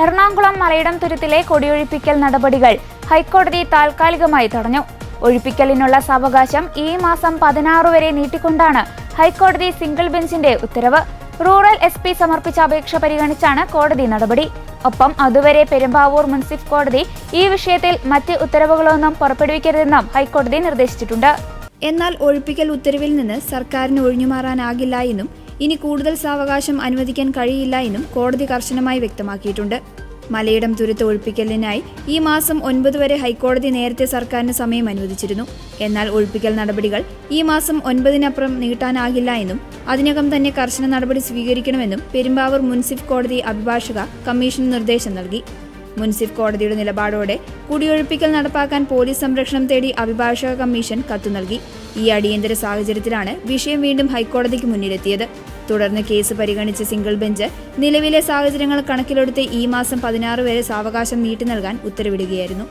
എറണാകുളം മലയിടം തുരുത്തിലെ കൊടിയൊഴിപ്പിക്കൽ നടപടികൾ ഹൈക്കോടതി താൽക്കാലികമായി തടഞ്ഞു. ഒഴിപ്പിക്കലിനുള്ള സാവകാശം ഈ മാസം 16 വരെ നീട്ടിക്കൊണ്ടാണ് ഹൈക്കോടതി സിംഗിൾ ബെഞ്ചിന്റെ ഉത്തരവ്. റൂറൽ SP സമർപ്പിച്ച അപേക്ഷ പരിഗണിച്ചാണ് കോടതി നടപടി. ഒപ്പം അതുവരെ പെരുമ്പാവൂർ മുൻസിഫ് കോടതി ഈ വിഷയത്തിൽ മറ്റ് ഉത്തരവുകളൊന്നും പുറപ്പെടുവിക്കരുതെന്നും ഹൈക്കോടതി നിർദ്ദേശിച്ചിട്ടുണ്ട്. എന്നാൽ ഒഴിപ്പിക്കൽ ഉത്തരവിൽ നിന്ന് സർക്കാരിന് ഒഴിഞ്ഞുമാറാനാകില്ല എന്നും ഇനി കൂടുതൽ സാവകാശം അനുവദിക്കാൻ കഴിയില്ല എന്നും കോടതി കർശനമായി വ്യക്തമാക്കിയിട്ടുണ്ട്. മലയിടം തുരുത്ത് ഒഴിപ്പിക്കലിനായി ഈ മാസം 9 വരെ ഹൈക്കോടതി നേരത്തെ സർക്കാരിന് സമയം അനുവദിച്ചിരുന്നു. എന്നാൽ ഒഴിപ്പിക്കൽ നടപടികൾ ഈ മാസം 9-നപ്പുറം നീട്ടാനാകില്ല എന്നും അതിനകം തന്നെ കർശന നടപടി സ്വീകരിക്കണമെന്നും പെരുമ്പാവൂർ മുൻസിഫ് കോടതി അഭിഭാഷക കമ്മീഷന് നിർദ്ദേശം നൽകി. മുൻസിഫ് കോടതിയുടെ നിലപാടോടെ കുടിയൊഴിപ്പിക്കൽ നടപ്പാക്കാൻ പോലീസ് സംരക്ഷണം തേടി അഭിഭാഷക കമ്മീഷൻ കത്തു നൽകി. ഈ അടിയന്തര സാഹചര്യത്തിലാണ് വിഷയം വീണ്ടും ഹൈക്കോടതിക്ക് മുന്നിലെത്തിയത്. തുടർന്ന് കേസ് പരിഗണിച്ച സിംഗിൾ ബെഞ്ച് നിലവിലെ സാഹചര്യങ്ങൾ കണക്കിലെടുത്ത് ഈ മാസം 16 വരെ സാവകാശം നീട്ടി നൽകാൻ ഉത്തരവിടുകയായിരുന്നു.